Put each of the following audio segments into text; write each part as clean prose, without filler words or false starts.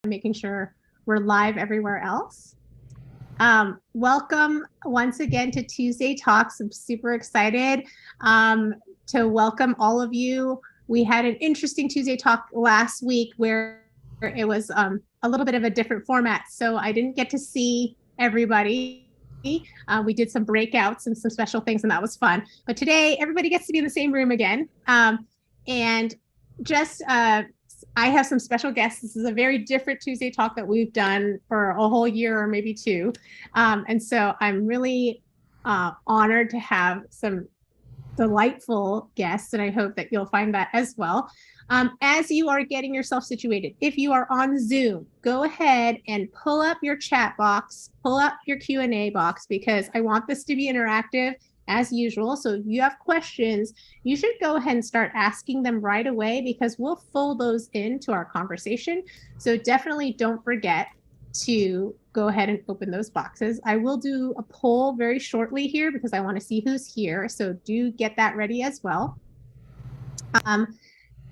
making sure we're live everywhere else. Welcome once again to Tuesday Talks. I'm super excited to welcome all of you. We had an interesting Tuesday Talk last week where it was a little bit of a different format, so I didn't get to see everybody. We did some breakouts and some special things, and that was fun. But today, everybody gets to be in the same room again. And just, I have some special guests. This is a very different Tuesday Talk that we've done for a whole year or maybe two. And so I'm really honored to have some delightful guests, and I hope that you'll find that as well. As you are getting yourself situated, if you are on Zoom, go ahead and pull up your chat box, pull up your Q&A box, because I want this to be interactive as usual. So if you have questions, you should go ahead and start asking them right away, because we'll fold those into our conversation. So definitely don't forget to go ahead and open those boxes. I will do a poll very shortly here because I want to see who's here. So do get that ready as well.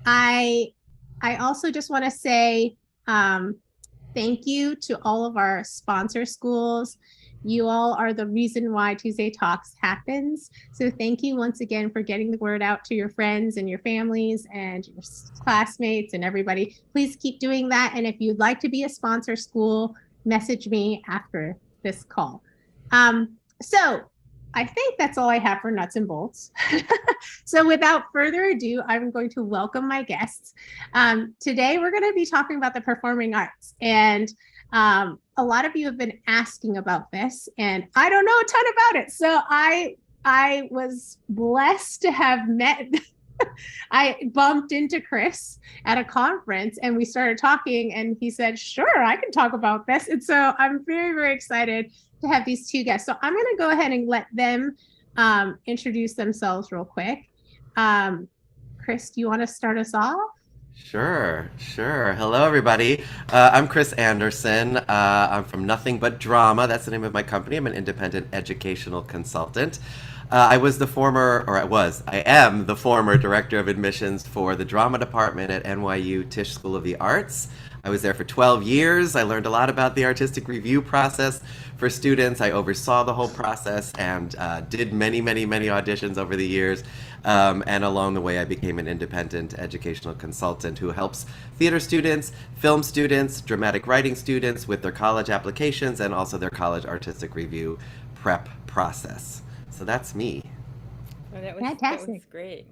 I also just want to say thank you to all of our sponsor schools. You all are the reason why Tuesday Talks happens. So thank you once again for getting the word out to your friends and your families and your classmates and everybody. Please keep doing that. And if you'd like to be a sponsor school, message me after this call. So I think that's all I have for nuts and bolts. So without further ado, I'm going to welcome my guests. Today, we're going to be talking about the performing arts. And a lot of you have been asking about this, and I don't know a ton about it. So I was blessed to have met, I bumped into Chris at a conference and we started talking, and he said, sure, I can talk about this. And so I'm very, very excited to have these two guests. So I'm going to go ahead and let them introduce themselves real quick. Chris, do you want to start us off? Sure. Hello, everybody. I'm Chris Anderson. I'm from Nothing But Drama. That's the name of my company. I'm an independent educational consultant. I am the former director of admissions for the drama department at NYU Tisch School of the Arts. I was there for 12 years. I learned a lot about the artistic review process for students. I oversaw the whole process and did many auditions over the years. And along the way, I became an independent educational consultant who helps theater students, film students, dramatic writing students with their college applications and also their college artistic review prep process. So that's me. Oh, that was Fantastic. great.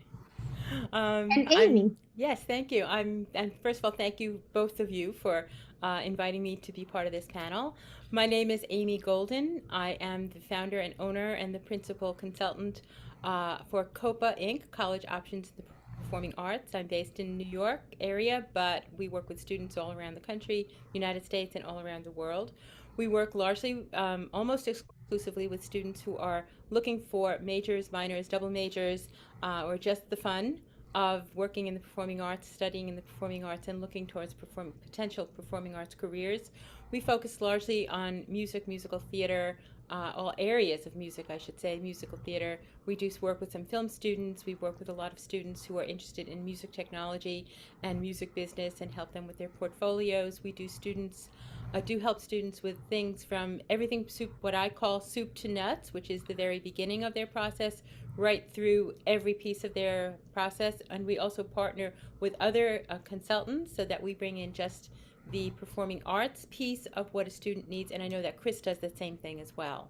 And Amy. Yes, thank you. And first of all, thank you both of you for inviting me to be part of this panel. My name is Amy Golden. I am the founder and owner and the principal consultant for COPA Inc., College Options in the Performing Arts. I'm based in New York area, but we work with students all around the country, United States, and all around the world. We work largely, almost exclusively with students who are looking for majors, minors, double majors, or just the fun of working in the performing arts, studying in the performing arts, and looking towards potential performing arts careers. We focus largely on music, musical theater, all areas of music, I should say, musical theater. We do work with some film students. We work with a lot of students who are interested in music technology and music business and help them with their portfolios. We do help students with things from everything what I call soup to nuts, which is the very beginning of their process, right through every piece of their process. And we also partner with other consultants so that we bring in just the performing arts piece of what a student needs. And I know that Chris does the same thing as well.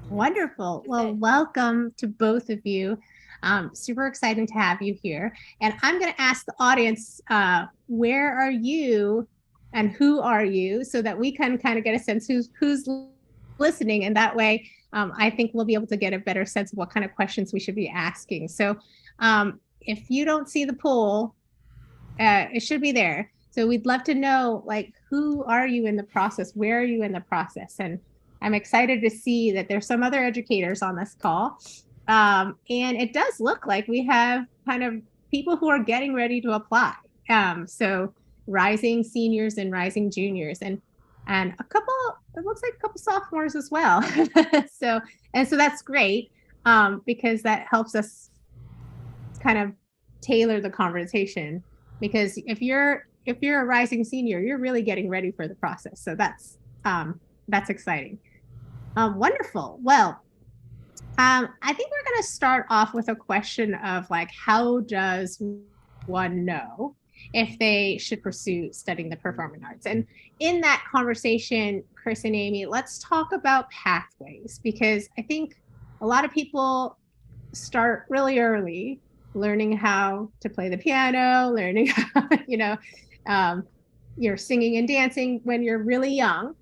Wonderful. Well, welcome to both of you. Super exciting to have you here. And I'm going to ask the audience, where are you and who are you, so that we can kind of get a sense who's listening. And that way, I think we'll be able to get a better sense of what kind of questions we should be asking. So if you don't see the poll, it should be there. So we'd love to know, like, who are you in the process? Where are you in the process? And I'm excited to see that there's some other educators on this call. And it does look like we have kind of people who are getting ready to apply. So rising seniors and rising juniors, and a couple, it looks like a couple sophomores as well. So that's great, because that helps us kind of tailor the conversation. Because if you're if you're a rising senior, you're really getting ready for the process. So that's exciting. Wonderful. Well, I think we're going to start off with a question of like, how does one know if they should pursue studying the performing arts? And in that conversation, Chris and Amy, let's talk about pathways, because I think a lot of people start really early learning how to play the piano, learning how, you're singing and dancing when you're really young.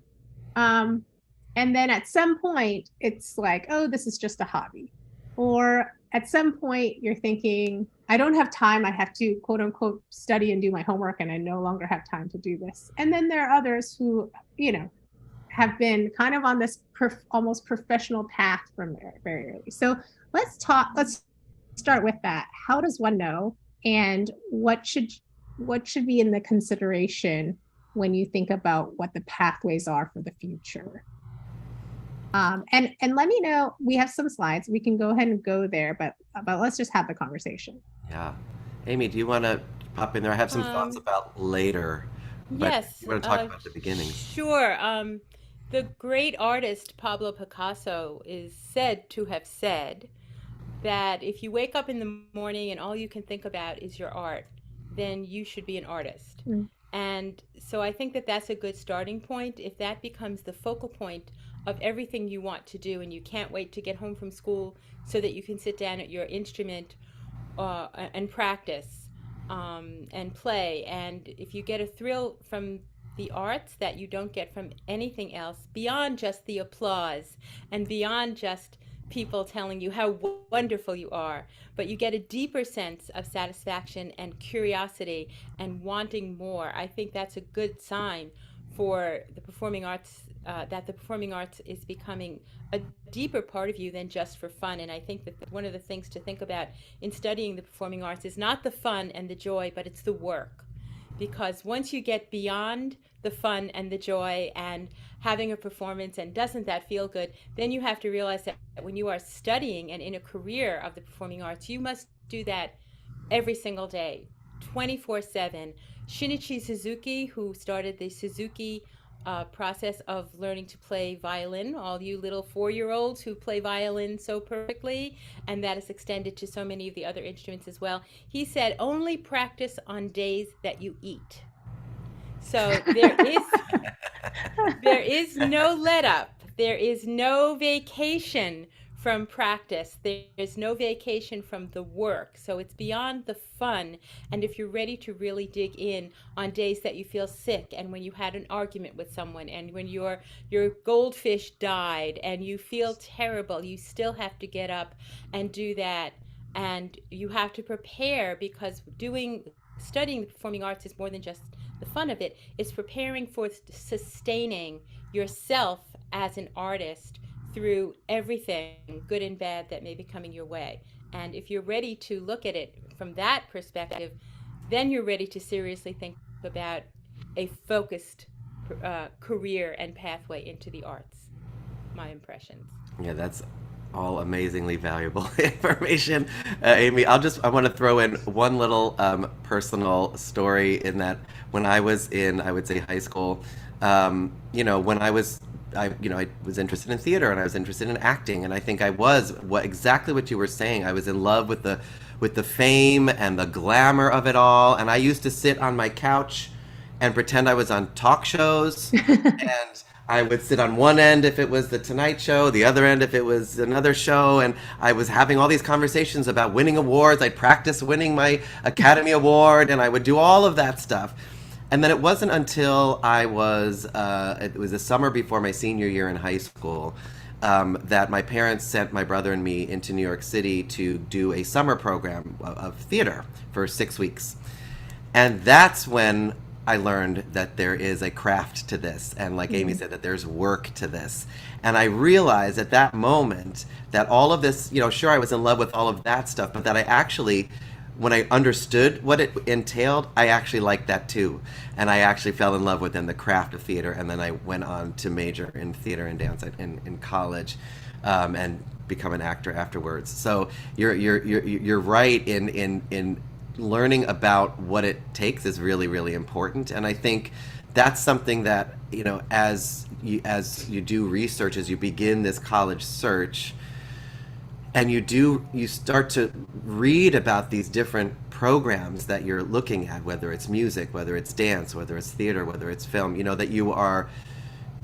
And then at some point, it's like, oh, this is just a hobby. Or at some point, you're thinking, I don't have time. I have to, quote unquote, study and do my homework, and I no longer have time to do this. And then there are others who, have been kind of on this almost professional path from very early. So let's start with that. How does one know? And what should be in the consideration when you think about what the pathways are for the future? And let me know, we have some slides. We can go ahead and go there, but let's just have the conversation. Yeah. Amy, do you want to pop in there? I have some thoughts about later. But Yes. you want to talk about the beginning? Sure. The great artist Pablo Picasso is said to have said that if you wake up in the morning and all you can think about is your art, then you should be an artist. Mm. And so I think that that's a good starting point. If that becomes the focal point of everything you want to do, and you can't wait to get home from school so that you can sit down at your instrument and practice and play. And if you get a thrill from the arts that you don't get from anything else, beyond just the applause and beyond just people telling you how wonderful you are, but you get a deeper sense of satisfaction and curiosity and wanting more, I think that's a good sign for the performing arts, that the performing arts is becoming a deeper part of you than just for fun. And I think that one of the things to think about in studying the performing arts is not the fun and the joy, but it's the work. Because once you get beyond the fun and the joy and having a performance, and doesn't that feel good, then you have to realize that when you are studying and in a career of the performing arts, you must do that every single day, 24/7. Shinichi Suzuki, who started the Suzuki process of learning to play violin, all you little 4-year-olds who play violin so perfectly, and that is extended to so many of the other instruments as well. He said, only practice on days that you eat. So there is no let up. There is no vacation from practice. There's no vacation from the work. So it's beyond the fun. And if you're ready to really dig in on days that you feel sick, and when you had an argument with someone, and when your goldfish died and you feel terrible, you still have to get up and do that. And you have to prepare, because studying the performing arts is more than just the fun of it. It's preparing for sustaining yourself as an artist through everything, good and bad, that may be coming your way. And if you're ready to look at it from that perspective, then you're ready to seriously think about a focused career and pathway into the arts. My impressions. Yeah, that's all amazingly valuable information. Amy, I want to throw in one little personal story, in that when I was in, I would say, high school, when I was interested in theater, and I was interested in acting, and I think I was exactly what you were saying. I was in love with the fame and the glamour of it all, and I used to sit on my couch and pretend I was on talk shows, and I would sit on one end if it was the Tonight Show, the other end if it was another show, and I was having all these conversations about winning awards. I'd practice winning my Academy Award, and I would do all of that stuff. And then it wasn't until it was the summer before my senior year in high school, that my parents sent my brother and me into New York City to do a summer program of theater for 6 weeks. And that's when I learned that there is a craft to this, and like Amy said, that there's work to this. And I realized at that moment that all of this, sure, I was in love with all of that stuff, but that I actually, when I understood what it entailed, I actually liked that too. And I actually fell in love with the craft of theater, and then I went on to major in theater and dance in college, and become an actor afterwards. So you're right in learning about what it takes is really, really important. And I think that's something that, as you do research, as you begin this college search, and you start to read about these different programs that you're looking at, whether it's music, whether it's dance, whether it's theater, whether it's film, that you are,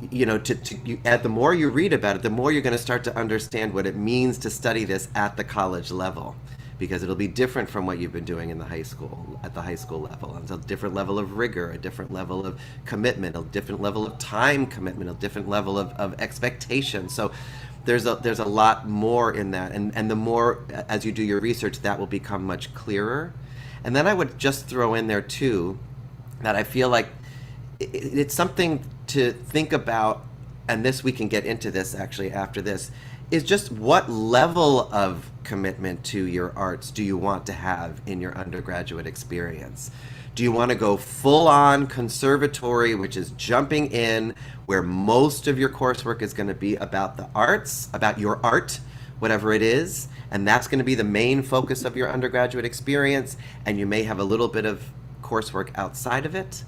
the more you read about it, the more you're going to start to understand what it means to study this at the college level, because it'll be different from what you've been doing in the high school, at the high school level. It's a different level of rigor, a different level of commitment, a different level of time commitment, a different level of expectation. So there's a lot more in that, and the more as you do your research, that will become much clearer. And then I would just throw in there too that I feel like it's something to think about, and this we can get into this actually after this, is just what level of commitment to your arts do you want to have in your undergraduate experience? Do you want to go full on conservatory, which is jumping in, where most of your coursework is going to be about the arts, about your art, whatever it is, and that's going to be the main focus of your undergraduate experience, and you may have a little bit of coursework outside of it?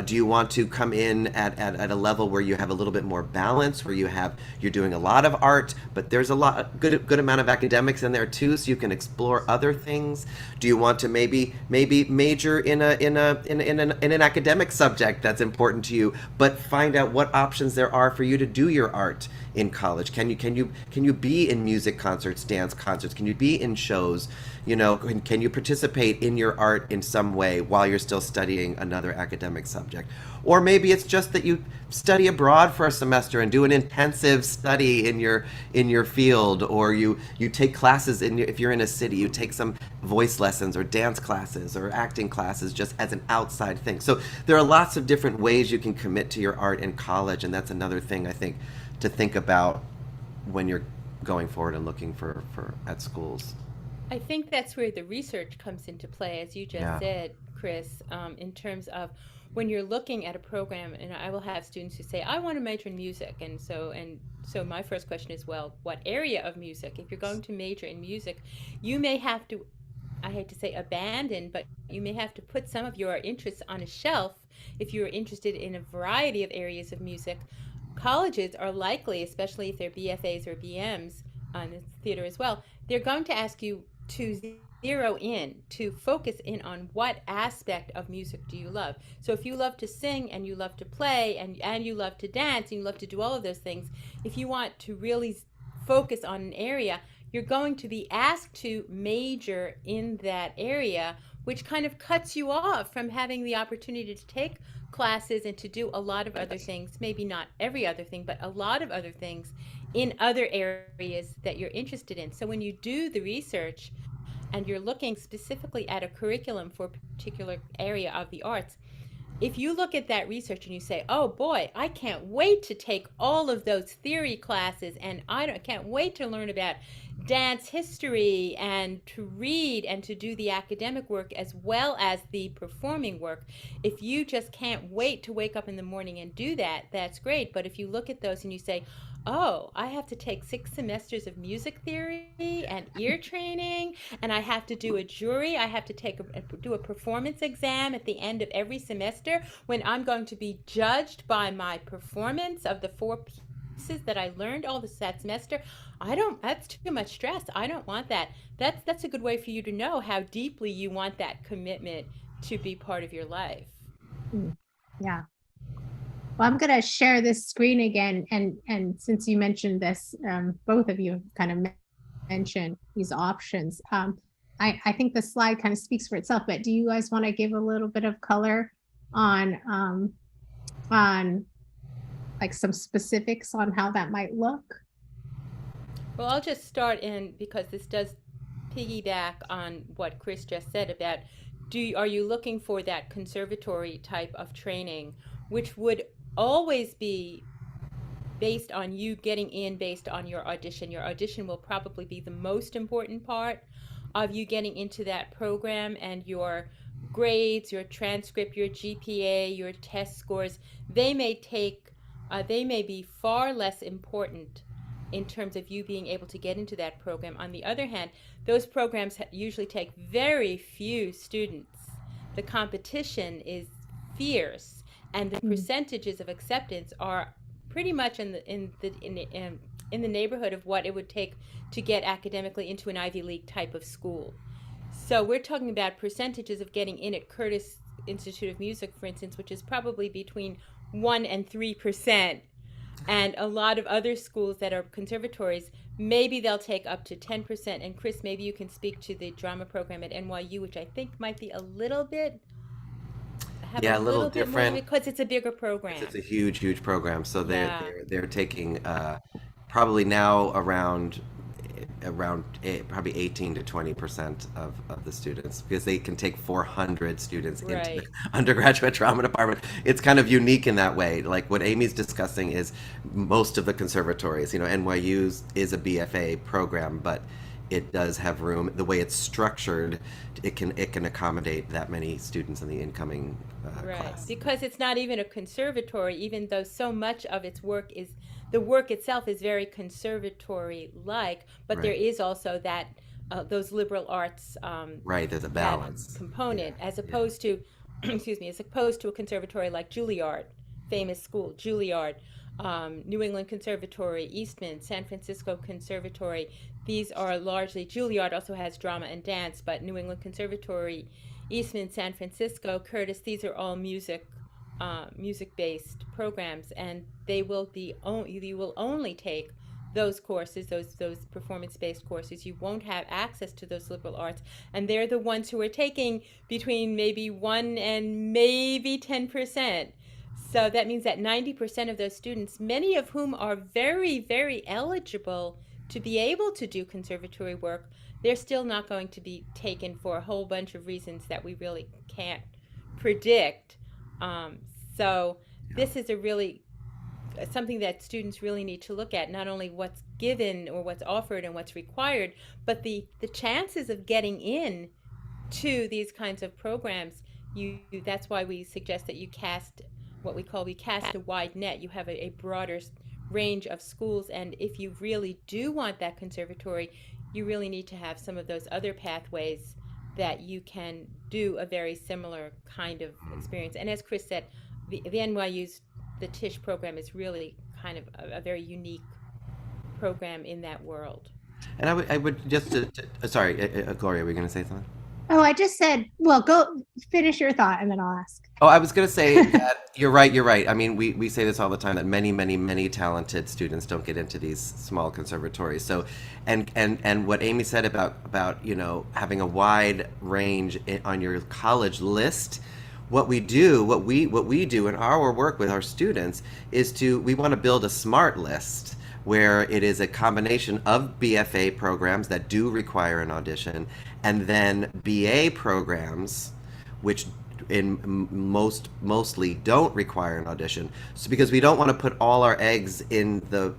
Do you want to come in at a level where you have a little bit more balance, where you're doing a lot of art, but there's a good amount of academics in there too, so you can explore other things? Do you want to maybe major in an academic subject that's important to you, but find out what options there are for you to do your art in college? Can you be in music concerts, dance concerts? Can you be in shows? Can you participate in your art in some way while you're still studying another academic subject? Or maybe it's just that you study abroad for a semester and do an intensive study in your field, or you take classes if you're in a city, you take some voice lessons or dance classes or acting classes just as an outside thing. So there are lots of different ways you can commit to your art in college, and that's another thing I think to think about when you're going forward and looking for at schools. I think that's where the research comes into play, as you just Yeah. said, Chris, in terms of when you're looking at a program. And I will have students who say, I want to major in music. And so my first question is, well, what area of music? If you're going to major in music, you may have to, I hate to say abandon, but you may have to put some of your interests on a shelf if you're interested in a variety of areas of music. Colleges are likely, especially if they're BFAs or BMs on theater as well, they're going to ask you to zero in, to focus in on what aspect of music do you love. So if you love to sing and you love to play and you love to dance and you love to do all of those things, if you want to really focus on an area, you're going to be asked to major in that area, which kind of cuts you off from having the opportunity to take classes and to do a lot of other things, maybe not every other thing, but a lot of other things in other areas that you're interested in. So when you do the research and you're looking specifically at a curriculum for a particular area of the arts, if you look at that research and you say, oh boy, I can't wait to take all of those theory classes, and can't wait to learn about dance history and to read and to do the academic work as well as the performing work, if you just can't wait to wake up in the morning and do that, that's great. But if you look at those and you say, oh, I have to take 6 semesters of music theory and ear training, and I have to do a jury. I have to do a performance exam at the end of every semester when I'm going to be judged by my performance of the 4 pieces that I learned all that semester. That's too much stress. I don't want that. That's a good way for you to know how deeply you want that commitment to be part of your life. Yeah. Well, I'm going to share this screen again. And since you mentioned this, both of you kind of mentioned these options. I think the slide kind of speaks for itself, but do you guys want to give a little bit of color on like some specifics on how that might look? Well, I'll just start in because this does piggyback on what Chris just said about are you looking for that conservatory type of training, which would always be based on you getting in based on your audition. Your audition will probably be the most important part of you getting into that program, and your grades, your transcript, your GPA, your test scores, they may be far less important in terms of you being able to get into that program. On the other hand, those programs usually take very few students. The competition is fierce, and the Mm. percentages of acceptance are pretty much in the neighborhood of what it would take to get academically into an Ivy League type of school. So we're talking about percentages of getting in at Curtis Institute of Music, for instance, which is probably between 1 and 3%. And a lot of other schools that are conservatories, maybe they'll take up to 10%. And Chris, maybe you can speak to the drama program at NYU, which I think might be a little bit, have a Yeah, a little little bit more different. because it's a bigger It's program. a huge, huge program. So Yeah, they're taking probably now probably 18 to 20% of the students because they can take 400 students into the right. undergraduate drama department. It's kind of unique in that way. Like what Amy's discussing is most of the conservatories. NYU's is a BFA program, but it does have room. The way it's structured, it can accommodate that many students in the incoming Right. class. Because it's not even a conservatory, even though so much of its work is, the work itself is very conservatory like, but there Right. is also that, those liberal arts, Right. There's a that balance. Yeah. component, as Yeah. opposed to, excuse me, as opposed to a conservatory like Juilliard, famous school, Juilliard, New England Conservatory, Eastman, San Francisco Conservatory. These are largely, Juilliard also has drama and dance, but New England Conservatory, Eastman, San Francisco, Curtis, these are all music-based programs, and you will only take those courses, those performance-based courses. You won't have access to those liberal arts, and they're the ones who are taking between maybe 1 and maybe 10%. So that means that 90% of those students, many of whom are very, very eligible to be able to do conservatory work, they're still not going to be taken for a whole bunch of reasons that we really can't predict. Um, so Yeah. this is a really something that students really need to look at, not only what's given or what's offered and what's required, but the chances of getting in to these kinds of programs. That's why we suggest that you cast what we cast a wide net. You have a broader range of schools, and if you really do want that conservatory, you really need to have some of those other pathways that you can do a very similar kind of experience. And as Chris said, the NYU's, the Tisch program is really kind of a very unique program in that world. And I would just, sorry, Gloria, were you going to say something? Oh, I just said, well, go finish your thought and then I'll ask. Oh, I was going to say that you're right. You're right. I mean, we say this all the time that many, many, many talented students don't get into these small conservatories. So, and what Amy said about having a wide range on your college list. What we do in our work with our students is we want to build a smart list where it is a combination of BFA programs that do require an audition and then BA programs which mostly don't require an audition. So because we don't want to put all our eggs in the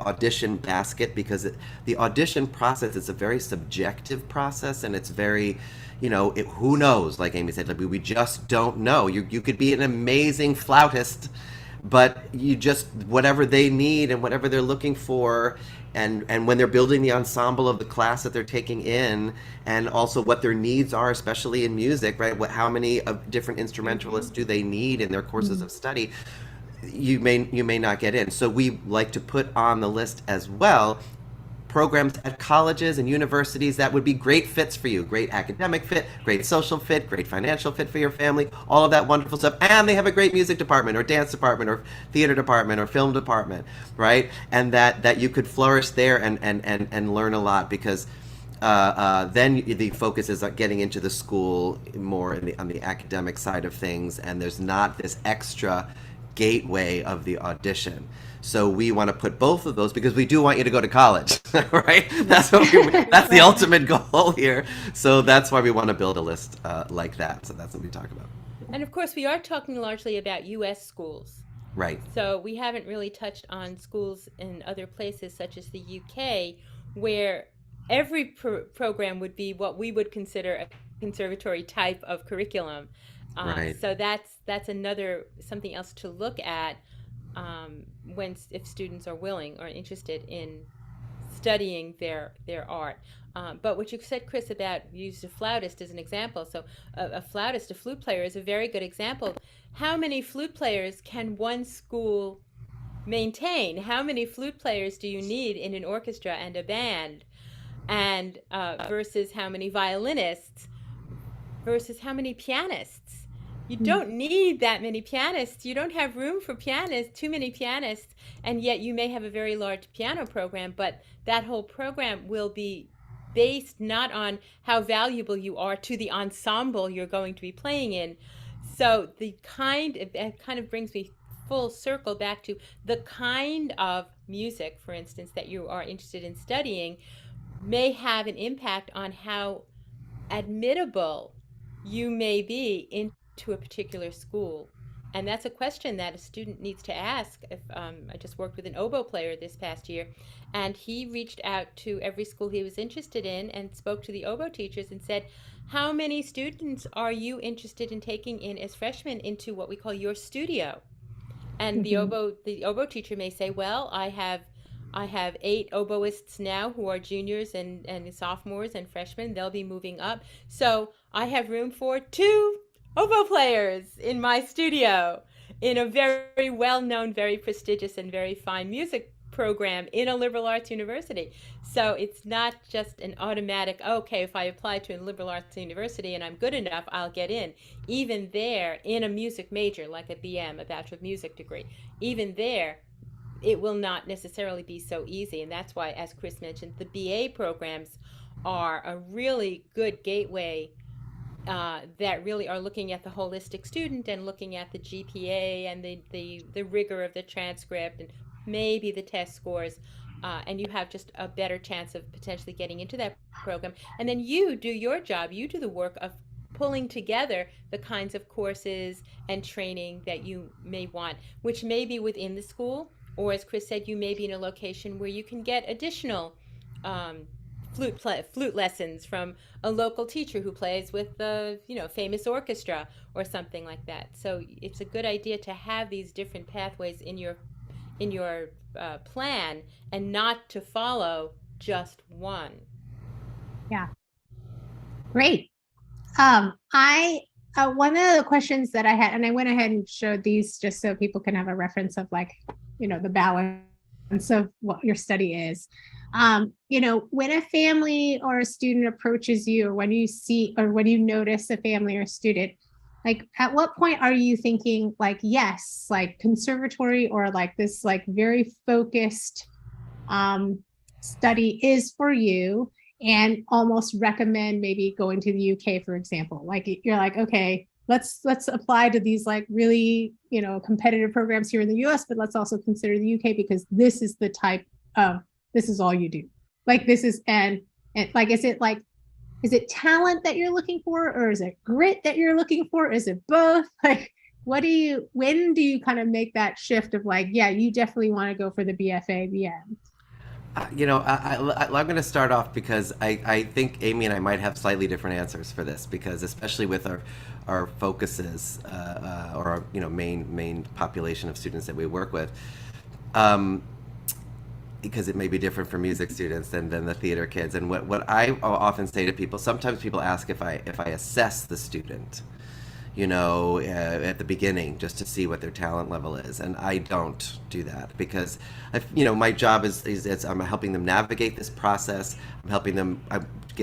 audition basket because the audition process is a very subjective process and it's very who knows, like Amy said, like we just don't know. You could be an amazing flautist, but you just whatever they need and whatever they're looking for, and when they're building the ensemble of the class that they're taking in, and also what their needs are, especially in music, right? How many different instrumentalists do they need in their courses of study? You may not get in. So we like to put on the list as well programs at colleges and universities that would be great fits for you. Great academic fit, great social fit, great financial fit for your family, all of that wonderful stuff. And they have a great music department or dance department or theater department or film department, right? And that you could flourish there and learn a lot because then the focus is on getting into the school more on the academic side of things, and there's not this extra gateway of the audition. So we want to put both of those because we do want you to go to college, right? That's the Right. ultimate goal here. So that's why we want to build a list like that. So that's what we talk about. And of course, we are talking largely about US schools. Right. So we haven't really touched on schools in other places, such as the UK, where every program would be what we would consider a conservatory type of curriculum. Right. So that's another something else to look at. if students are willing or interested in studying their art. But what you said, Chris, about you used a flautist as an example. So a flautist, a flute player, is a very good example. How many flute players can one school maintain? How many flute players do you need in an orchestra and a band? And versus how many violinists versus how many pianists? You don't need that many pianists. You don't have room for pianists, too many pianists, and yet you may have a very large piano program, but that whole program will be based not on how valuable you are to the ensemble you're going to be playing in. So it kind of brings me full circle back to the kind of music, for instance, that you are interested in studying may have an impact on how admittable you may be into a particular school. And that's a question that a student needs to ask. If I just worked with an oboe player this past year, and he reached out to every school he was interested in and spoke to the oboe teachers and said, how many students are you interested in taking in as freshmen into what we call your studio? And the oboe teacher may say, well, I have 8 oboists now who are juniors and sophomores and freshmen. They'll be moving up. So I have room for 2 oboe players in my studio in a very well-known, very prestigious, and very fine music program in a liberal arts university. So it's not just an automatic, okay, if I apply to a liberal arts university and I'm good enough, I'll get in. Even there, in a music major, like a BM, a Bachelor of Music degree, even there, it will not necessarily be so easy. And that's why, as Chris mentioned, the BA programs are a really good gateway that really are looking at the holistic student and looking at the GPA and the rigor of the transcript and maybe the test scores. And you have just a better chance of potentially getting into that program. And then you do your job, you do the work of pulling together the kinds of courses and training that you may want, which may be within the school, or as Chris said, you may be in a location where you can get additional flute lessons from a local teacher who plays with the famous orchestra or something like that. So it's a good idea to have these different pathways in your plan and not to follow just one. Yeah. Great. I one of the questions that I had, and I went ahead and showed these just so people can have a reference of the balance of what your study is. When a family or a student approaches you, or when you notice a family or student, at what point are you thinking yes, conservatory or this very focused study is for you, and almost recommend maybe going to the UK, for example? You're okay, let's apply to these really competitive programs here in the US, but let's also consider the UK because this is the type of, this is all you do. This is, and is it talent that you're looking for, or is it grit that you're looking for? Is it both? When do you kind of make that shift of yeah, you definitely want to go for the BFA, BM? I'm going to start off because I think Amy and I might have slightly different answers for this, because especially with our focuses or our main population of students that we work with, because it may be different for music students than the theater kids. And what I often say to people, sometimes people ask if I assess the student, at the beginning, just to see what their talent level is. And I don't do that because, my job is I'm helping them navigate this process. I'm helping them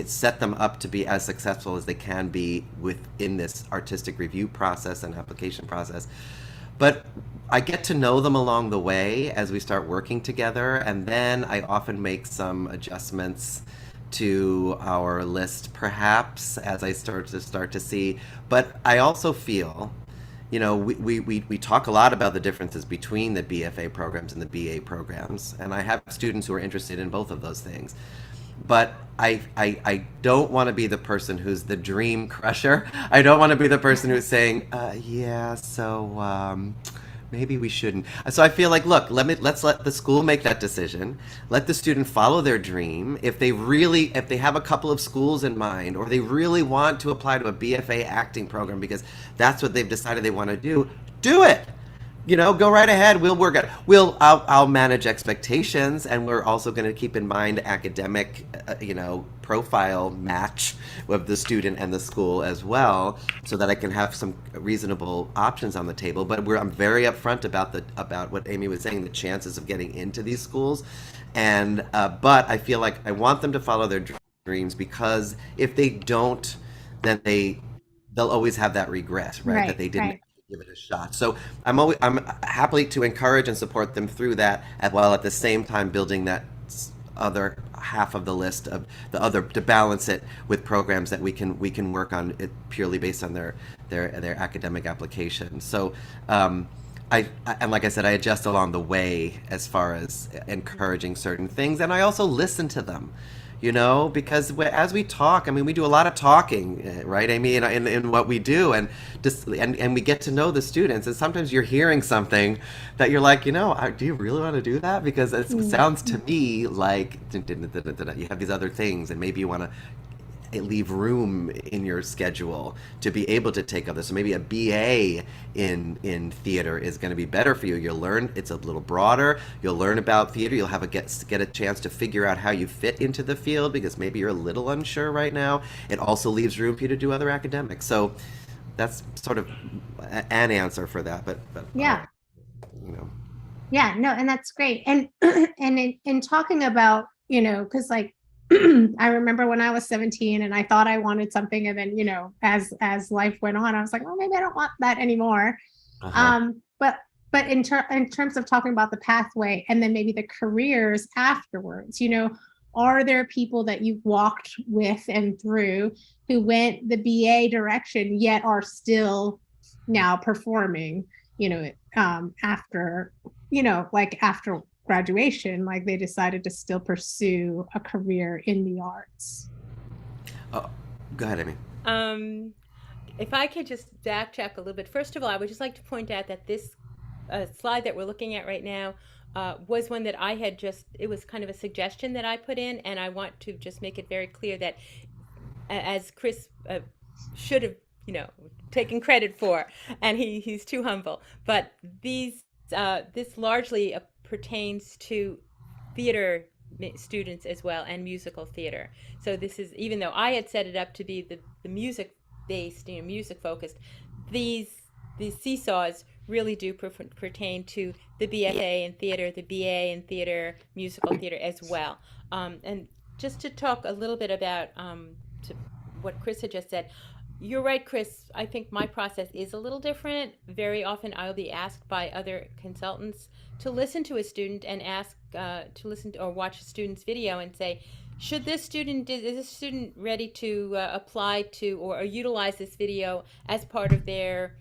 set them up to be as successful as they can be within this artistic review process and application process. But I get to know them along the way as we start working together, and then I often make some adjustments to our list, perhaps, as I start to see. But I also feel, we talk a lot about the differences between the BFA programs and the BA programs, and I have students who are interested in both of those things. But I don't want to be the person who's the dream crusher. I don't want to be the person who's saying, maybe we shouldn't. So I feel look, let's let the school make that decision. Let the student follow their dream. If they have a couple of schools in mind, or they really want to apply to a BFA acting program because that's what they've decided they want to do it. go right ahead. We'll work it. I'll manage expectations, and we're also going to keep in mind academic, profile match with the student and the school as well, so that I can have some reasonable options on the table. But I'm very upfront about what Amy was saying, the chances of getting into these schools, and but I feel like I want them to follow their dreams, because if they don't, then they'll always have that regret, right? That Right, they didn't right. give it a shot. So I'm happily to encourage and support them through that, while at the same time building that other half of the list of the other, to balance it with programs that we can work on it purely based on their academic application. So and like I said, I adjust along the way as far as encouraging certain things, and I also listen to them, because as we talk, I mean, we do a lot of talking, right, Amy, in what we do, and we get to know the students, and sometimes you're hearing something that you're like, do you really want to do that? Because it sounds to me like you have these other things, and maybe you want to leave room in your schedule to be able to take others. So maybe a BA in theater is going to be better for you. You'll learn, it's a little broader. You'll learn about theater. You'll have get a chance to figure out how you fit into the field, because maybe you're a little unsure right now. It also leaves room for you to do other academics. So that's sort of an answer for that. But Yeah. you know. Yeah, no, and that's great. And and in talking about, because like I remember when I was 17 and I thought I wanted something, and then, as life went on, I was like, oh, maybe I don't want that anymore. Uh-huh. But in terms of talking about the pathway and then maybe the careers afterwards, are there people that you've walked with and through who went the BA direction yet are still now performing, after, like after graduation, like they decided to still pursue a career in the arts? Oh, go ahead, Amy. If I could just backtrack a little bit. First of all, I would just like to point out that this slide that we're looking at right now was one that I had it was kind of a suggestion that I put in, and I want to just make it very clear that, as Chris should have, taken credit for, and he's too humble, but this largely pertains to theater students as well, and musical theater. So this is, even though I had set it up to be the music based, music focused, these seesaws really do pertain to the BFA in theater, the BA in theater, musical theater as well. And just to talk a little bit about to what Chris had just said, you're right, Chris. I think my process is a little different. Very often I'll be asked by other consultants to listen to a student and ask to listen to, or watch a student's video and say, is this student ready to apply to or utilize this video as part of their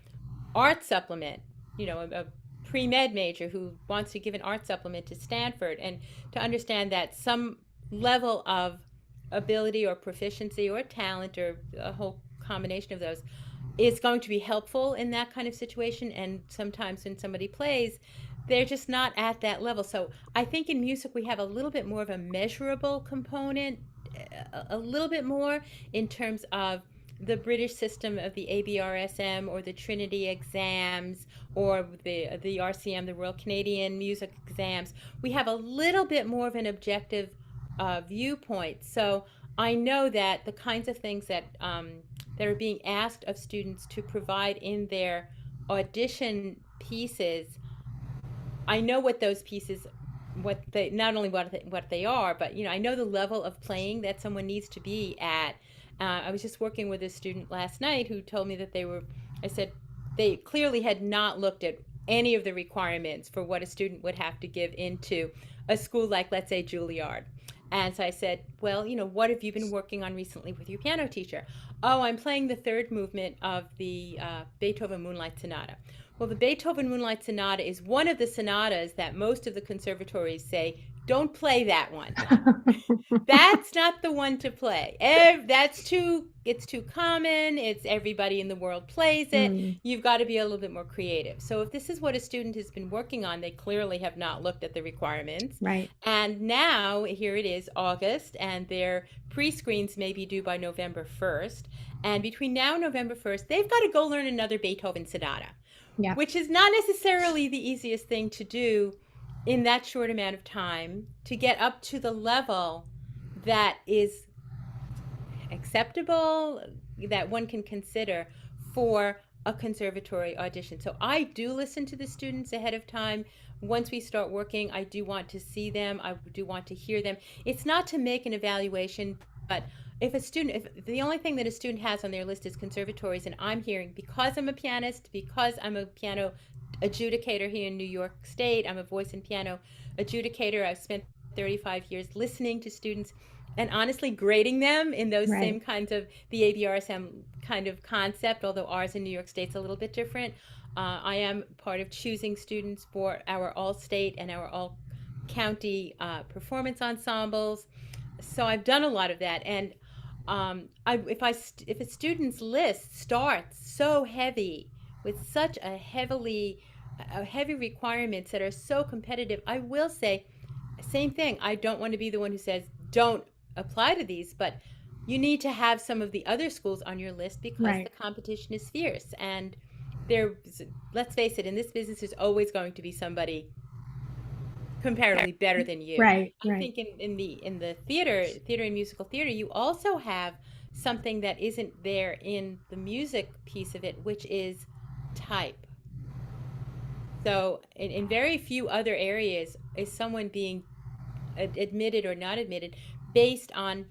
art supplement? A pre-med major who wants to give an art supplement to Stanford, and to understand that some level of ability or proficiency or talent, or a whole combination of those, is going to be helpful in that kind of situation. And sometimes when somebody plays, they're just not at that level. So I think in music we have a little bit more of a measurable component, a little bit more in terms of the British system of the ABRSM or the Trinity exams, or the RCM, the Royal Canadian Music exams. We have a little bit more of an objective viewpoint. So I know that the kinds of things that are being asked of students to provide in their audition pieces, I know what those pieces, not only what they are, but I know the level of playing that someone needs to be at. I was just working with a student last night who told me that I said they clearly had not looked at any of the requirements for what a student would have to give into a school like, let's say, Juilliard. And so I said, well, what have you been working on recently with your piano teacher? Oh, I'm playing the third movement of the Beethoven Moonlight Sonata. Well, the Beethoven Moonlight Sonata is one of the sonatas that most of the conservatories say, don't play that one. That's not the one to play. It's too common. It's everybody in the world plays it. You've got to be a little bit more creative. So if this is what a student has been working on, they clearly have not looked at the requirements. Right. And now here it is August, and their pre-screens may be due by November 1st. And between now and November 1st, they've got to go learn another Beethoven sonata. Yeah. which is not necessarily the easiest thing to do in that short amount of time to get up to the level that is acceptable, that one can consider for a conservatory audition. So I do listen to the students ahead of time. Once we start working, I do want to see them. I do want to hear them. It's not to make an evaluation, but if the only thing that a student has on their list is conservatories, and I'm hearing, because I'm a pianist, because I'm a piano adjudicator here in New York State, I'm a voice and piano adjudicator. I've spent 35 years listening to students and honestly grading them in those Right. same kinds of the ABRSM kind of concept, although ours in New York State's a little bit different. I am part of choosing students for our all-state and our all-county performance ensembles. So I've done a lot of that, and if a student's list starts so heavy with such a heavy requirements that are so competitive, I will say, same thing. I don't want to be the one who says don't apply to these, but you need to have some of the other schools on your list because Right. the competition is fierce. And there, let's face it, in this business, there's always going to be somebody comparatively better than you. Right. I Right. think in the theater and musical theater, you also have something that isn't there in the music piece of it, which is type. So in very few other areas is someone being admitted or not admitted based on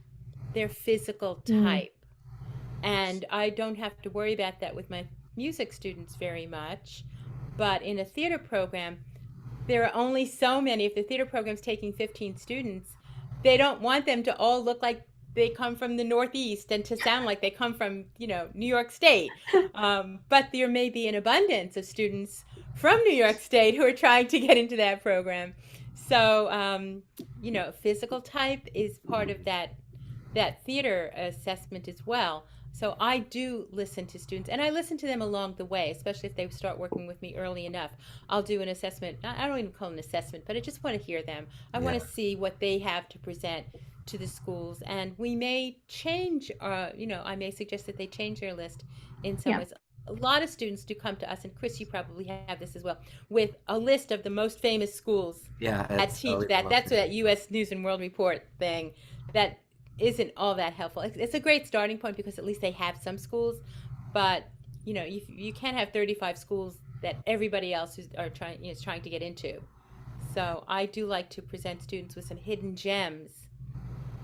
their physical Mm. type. And I don't have to worry about that with my music students very much. But in a theater program, there are only so many. If the theater program's taking 15 students, they don't want them to all look like they come from the Northeast and to sound like they come from, New York State. But there may be an abundance of students from New York State who are trying to get into that program. So, physical type is part of that theater assessment as well. So I do listen to students, and I listen to them along the way, especially if they start working with me early enough. I'll do an assessment. I don't even call it an assessment, but I just want to hear them. I Yeah. want to see what they have to present to the schools, and we may change. I may suggest that they change their list in some Yeah. ways. A lot of students do come to us, and Chris, you probably have this as well, with a list of the most famous schools Yeah, that it's teach always that. That's emotional. that U.S. News and World Report thing that isn't all that helpful. It's a great starting point because at least they have some schools, but you can't have 35 schools that everybody else is trying to get into. So I do like to present students with some hidden gems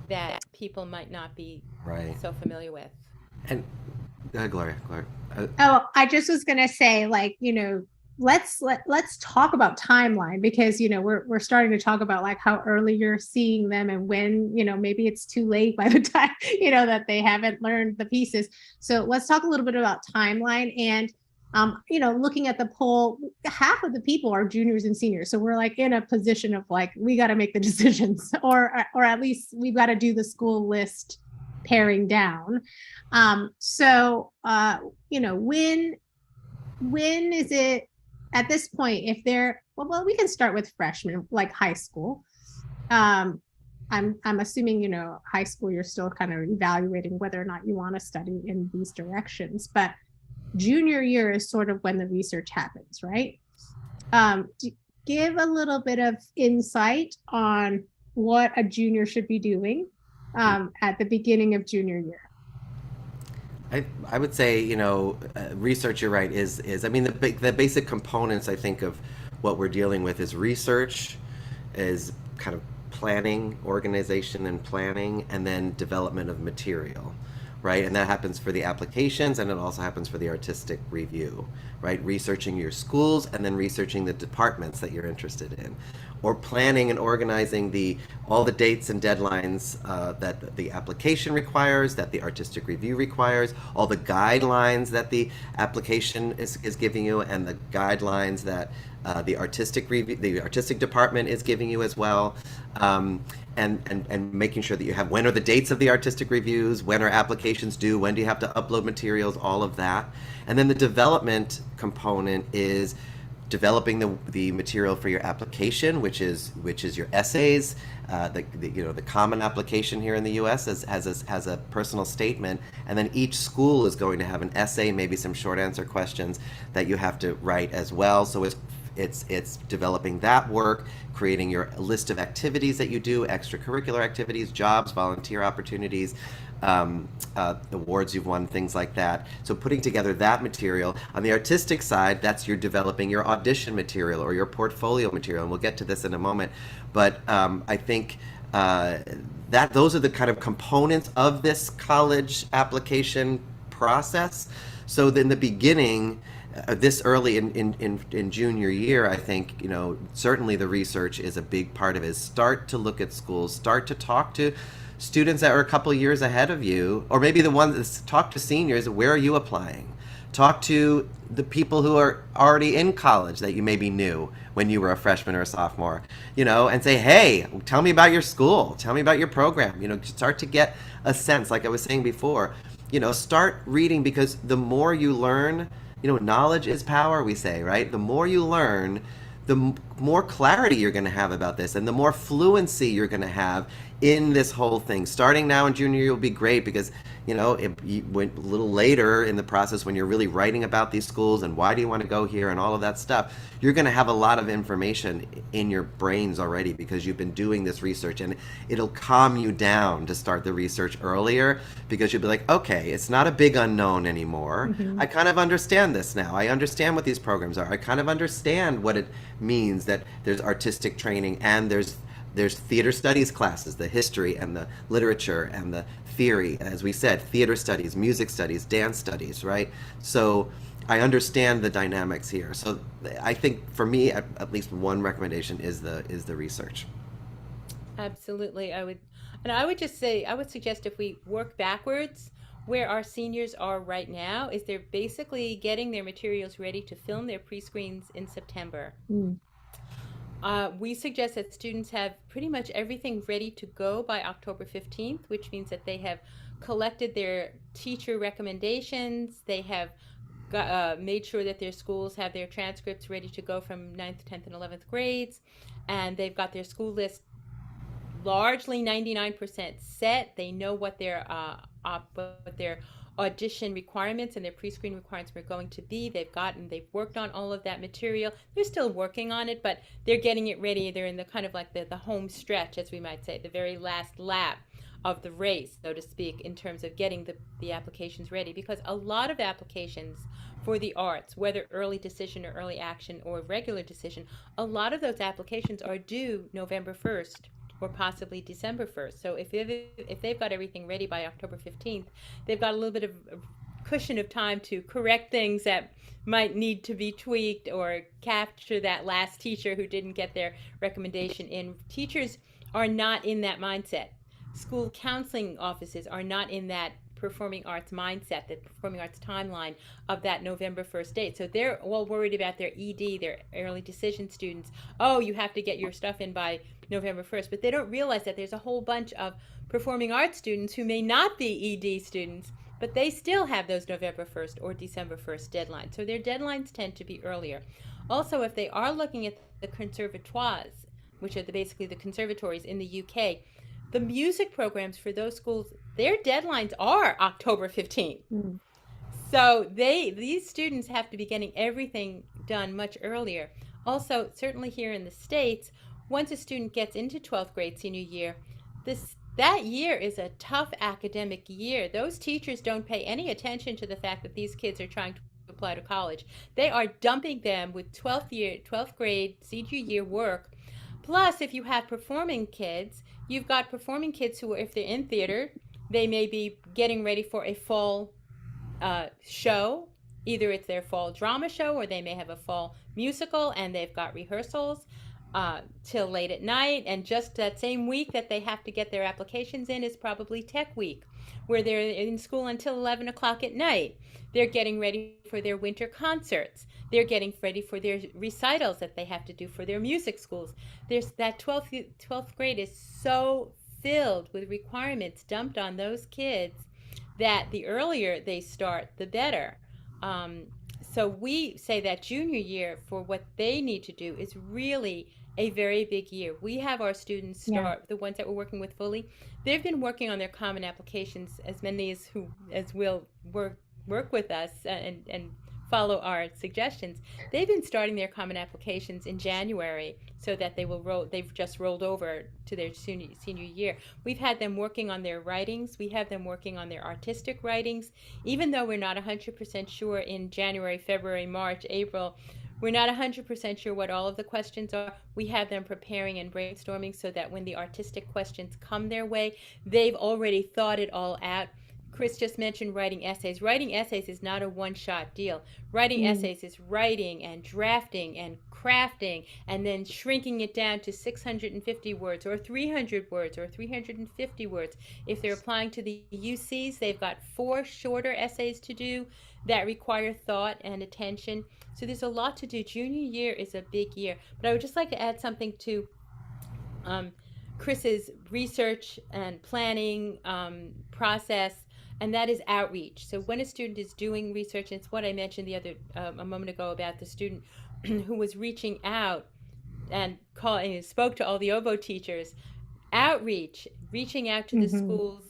that people might not be Right. so familiar with. And Gloria, Oh, I just was gonna say, like, let's talk about timeline, because we're starting to talk about like how early you're seeing them, and when maybe it's too late by the time that they haven't learned the pieces. So let's talk a little bit about timeline. And looking at the poll, half of the people are juniors and seniors, so we're like in a position of like we got to make the decisions, or at least we've got to do the school list paring down. So when is it at this point? If they're well, we can start with freshmen, like high school. I'm assuming high school, you're still kind of evaluating whether or not you want to study in these directions, but junior year is sort of when the research happens, right? Give a little bit of insight on what a junior should be doing at the beginning of junior year. I would say, research, you're right, is I mean, the basic components, I think, of what we're dealing with is research, is kind of planning, organization and planning, and then development of material, right? And that happens for the applications, and it also happens for the artistic review, right? Researching your schools and then researching the departments that you're interested in, or planning and organizing all the dates and deadlines that the application requires, that the artistic review requires, all the guidelines that the application is giving you, and the guidelines that the artistic department is giving you as well, and making sure that you have, when are the dates of the artistic reviews, when are applications due, when do you have to upload materials, all of that. And then the development component is developing the material for your application, which is your essays, the common application here in the U.S. has a personal statement, and then each school is going to have an essay, maybe some short answer questions that you have to write as well. So it's developing that work, creating your list of activities that you do, extracurricular activities, jobs, volunteer opportunities, awards you've won, things like that. So putting together that material. On the artistic side, that's you're developing your audition material or your portfolio material, and we'll get to this in a moment. But I think that those are the kind of components of this college application process. So in the beginning, this early in junior year, I think, certainly the research is a big part of it. Start to look at schools, start to talk to students that are a couple years ahead of you, or maybe the ones, talk to seniors. Where are you applying? Talk to the people who are already in college that you maybe knew when you were a freshman or a sophomore, and say, hey, tell me about your school, tell me about your program. Start to get a sense, like I was saying before. Start reading, because the more you learn, knowledge is power, we say, right? The more you learn, the more clarity you're going to have about this, and the more fluency you're going to have in this whole thing. Starting now in junior year will be great, because it went a little later in the process, when you're really writing about these schools and why do you want to go here and all of that stuff, you're going to have a lot of information in your brains already, because you've been doing this research, and it'll calm you down to start the research earlier, because you'll be like, okay, it's not a big unknown anymore. Mm-hmm. I kind of understand this now. I understand what these programs are. I kind of understand what it means that there's artistic training, and there's theater studies classes, the history and the literature and the theory, as we said, theater studies, music studies, dance studies, right? So I understand the dynamics here. So I think for me, at least one recommendation is the research. Absolutely. I would suggest if we work backwards, where our seniors are right now is they're basically getting their materials ready to film their pre-screens in September. We suggest that students have pretty much everything ready to go by October 15th, which means that they have collected their teacher recommendations. They have made sure that their schools have their transcripts ready to go from 9th, 10th, and 11th grades. And they've got their school list largely 99% set. They know what their audition requirements and their pre-screen requirements were going to be. They've worked on all of that material. They're still working on it, but they're getting it ready. They're in the kind of like the home stretch, as we might say, the very last lap of the race, so to speak, in terms of getting the applications ready. Because a lot of applications for the arts, whether early decision or early action or regular decision, a lot of those applications are due November 1st. Or possibly December 1st. So if they've got everything ready by October 15th, they've got a little bit of a cushion of time to correct things that might need to be tweaked, or capture that last teacher who didn't get their recommendation in. Teachers are not in that mindset. School counseling offices are not in that performing arts mindset, the performing arts timeline of that November 1st date. So they're all worried about their ED, their early decision students. Oh, you have to get your stuff in by November 1st. But they don't realize that there's a whole bunch of performing arts students who may not be ED students, but they still have those November 1st or December 1st deadlines. So their deadlines tend to be earlier. Also, if they are looking at the conservatoires, which are basically the conservatories in the UK, the music programs for those schools, their deadlines are October 15th. Mm. So these students have to be getting everything done much earlier. Also, certainly here in the States, once a student gets into 12th grade senior year, that year is a tough academic year. Those teachers don't pay any attention to the fact that these kids are trying to apply to college. They are dumping them with 12th grade senior year work. Plus, if you have performing kids, you've got performing kids who, if they're in theater, they may be getting ready for a fall show. Either it's their fall drama show, or they may have a fall musical, and they've got rehearsals till late at night. And just that same week that they have to get their applications in is probably Tech Week, where they're in school until 11 o'clock at night. They're getting ready for their winter concerts. They're getting ready for their recitals that they have to do for their music schools. There's that 12th grade is so filled with requirements dumped on those kids that the earlier they start, the better. So we say that junior year for what they need to do is really a very big year. We have our students Yeah. start, the ones that we're working with fully, they've been working on their common applications, as many as will work with us and follow our suggestions. They've been starting their common applications in January so that they've just rolled over to their senior year. We've had them working on their writings. We have them working on their artistic writings. Even though we're not 100% sure in January, February, March, April, we're not 100% sure what all of the questions are. We have them preparing and brainstorming so that when the artistic questions come their way, they've already thought it all out. Chris just mentioned writing essays. Writing essays is not a one-shot deal. Writing essays is writing and drafting and crafting and then shrinking it down to 650 words or 300 words or 350 words. If they're applying to the UCs, they've got 4 shorter essays to do that require thought and attention. So there's a lot to do. Junior year is a big year. But I would just like to add something to Chris's research and planning process, and that is outreach. So when a student is doing research, and it's what I mentioned a moment ago about the student who was reaching out and spoke to all the OVO teachers. Outreach, reaching out to the schools,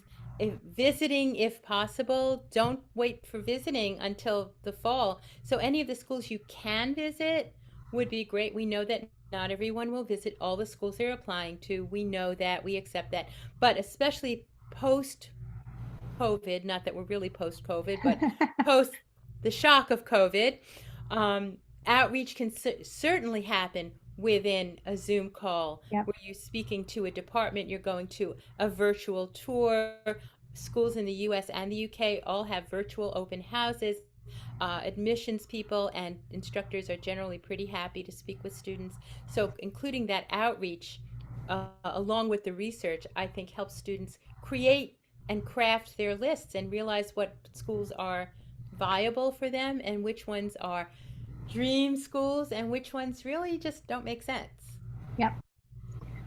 visiting if possible. Don't wait for visiting until the fall. So any of the schools you can visit would be great. We know that not everyone will visit all the schools they're applying to. We know that, we accept that. But especially post COVID, not that we're really post COVID, but post the shock of COVID, outreach can certainly happen within a Zoom call Yep. where you're speaking to a department, you're going to a virtual tour. Schools in the US and the UK all have virtual open houses. Admissions people and instructors are generally pretty happy to speak with students. So including that outreach along with the research, I think helps students create and craft their lists and realize what schools are viable for them and which ones are dream schools and which ones really just don't make sense. Yep.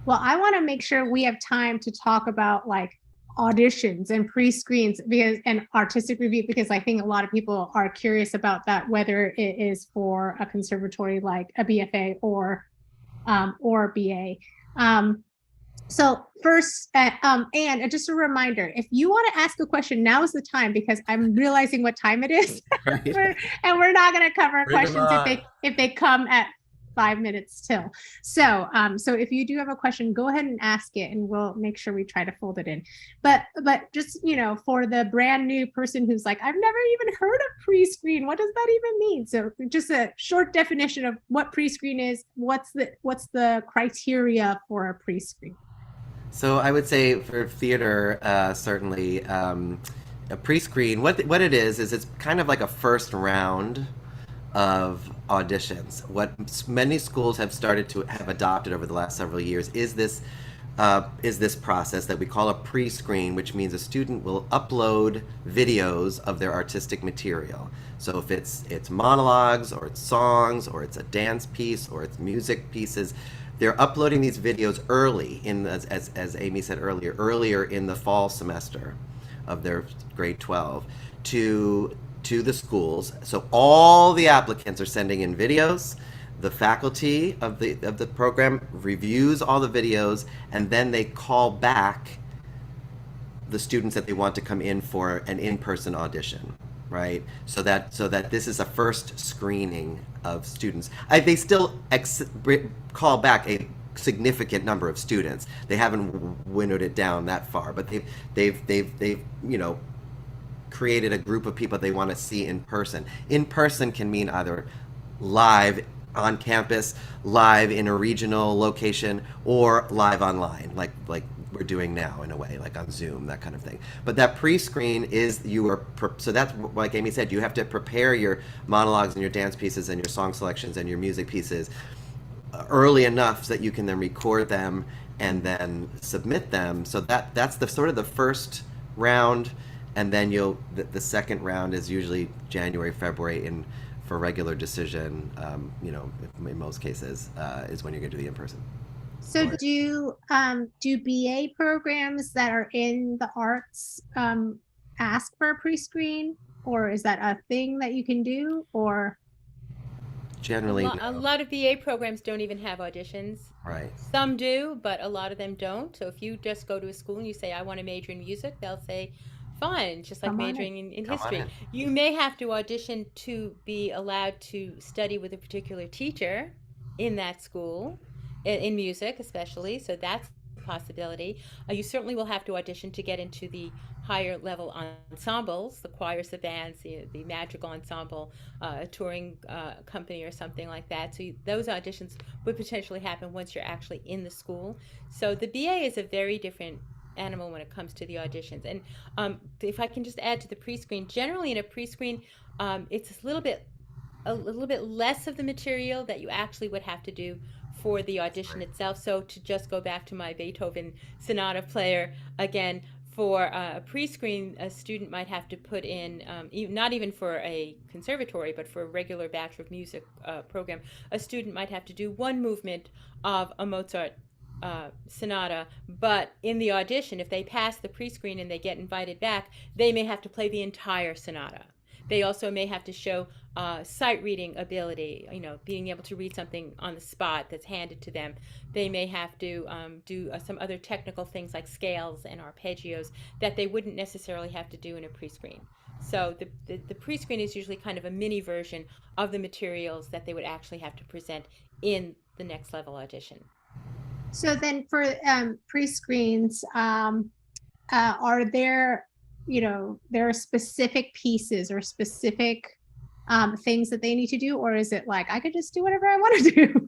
Well, I want to make sure we have time to talk about like auditions and pre-screens and artistic review, because I think a lot of people are curious about that, whether it is for a conservatory like a BFA or BA. So first, and just a reminder, if you want to ask a question, now is the time, because I'm realizing what time it is. Right. we're not going to cover Bring 'em questions if they come at 5 minutes till. So if you do have a question, go ahead and ask it and we'll make sure we try to fold it in. But just, for the brand new person who's like, I've never even heard of pre-screen, what does that even mean? So just a short definition of what pre-screen is. What's the criteria for a pre-screen? So I would say for theater, certainly a pre-screen. What it is it's kind of like a first round of auditions. What many schools have started to have adopted over the last several years is this process that we call a pre-screen, which means a student will upload videos of their artistic material. So if it's monologues or it's songs or it's a dance piece or it's music pieces, they're uploading these videos early as Amy said earlier in the fall semester of their grade 12 to the schools. So all the applicants are sending in videos. The faculty of the program reviews all the videos, and then they call back the students that they want to come in for an in-person audition, right? So that this is a first screening of students. They still call back a significant number of students. They haven't winnowed it down that far, but they've created a group of people they want to see in person. In person can mean either live on campus, live in a regional location, or live online, like we're doing now in a way, like on Zoom, that kind of thing. But that pre-screen is so that's like Amy said, you have to prepare your monologues and your dance pieces and your song selections and your music pieces early enough so that you can then record them and then submit them. So that's the sort of the first round. And then the second round is usually January, February for regular decision, in most cases, is when you're going to do the in-person. So do BA programs that are in the arts ask for a pre-screen, or is that a thing that you can do, or? generally A no. lot of BA programs don't even have auditions. Right. Some do, but a lot of them don't. So if you just go to a school and you say, I want to major in music, they'll say, fine, just like Come on in. majoring in Come on history. in. You may have to audition to be allowed to study with a particular teacher in that school, in music especially. So that's a possibility. You certainly will have to audition to get into the higher level ensembles, the choirs, the bands, the madrigal ensemble, a touring company or something like that. So those auditions would potentially happen once you're actually in the school. So the BA is a very different animal when it comes to the auditions. And if I can just add to the pre-screen, generally in a pre-screen, it's a little bit less of the material that you actually would have to do for the audition itself. So to just go back to my Beethoven Sonata player again, for a pre-screen, a student might have to put in, not even for a conservatory, but for a regular Bachelor of Music program, a student might have to do one movement of a Mozart sonata, but in the audition, if they pass the pre-screen and they get invited back, they may have to play the entire sonata. They also may have to show sight reading ability, being able to read something on the spot that's handed to them. They may have to do some other technical things like scales and arpeggios that they wouldn't necessarily have to do in a pre-screen. So the pre-screen is usually kind of a mini version of the materials that they would actually have to present in the next level audition. So then for pre-screens, are there, there are specific pieces or specific things that they need to do, or is it like I could just do whatever I want to do?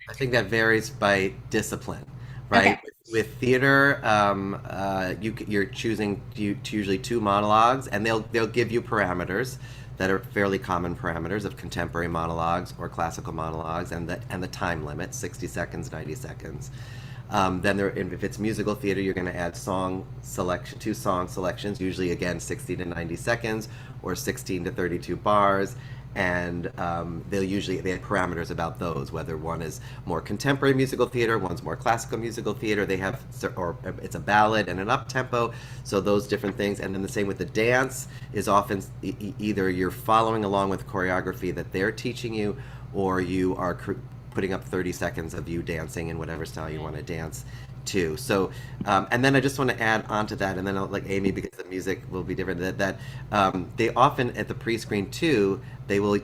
I think that varies by discipline, right? Okay. With theater, you're choosing usually two monologues, and they'll give you parameters that are fairly common parameters of contemporary monologues or classical monologues, and the time limit, 60 seconds, 90 seconds. Then if it's musical theater, you're going to add two song selections, usually again 60 to 90 seconds or 16 to 32 bars. And they have parameters about those, whether one is more contemporary musical theater, one's more classical musical theater. They have, or it's a ballad and an up tempo, so those different things. And then the same with the dance is often either you're following along with choreography that they're teaching you, or you are putting up 30 seconds of you dancing in whatever style you want to dance to. So, and then I just want to add on to that, and then I'll like Amy, because the music will be different, that they often at the pre-screen too, they will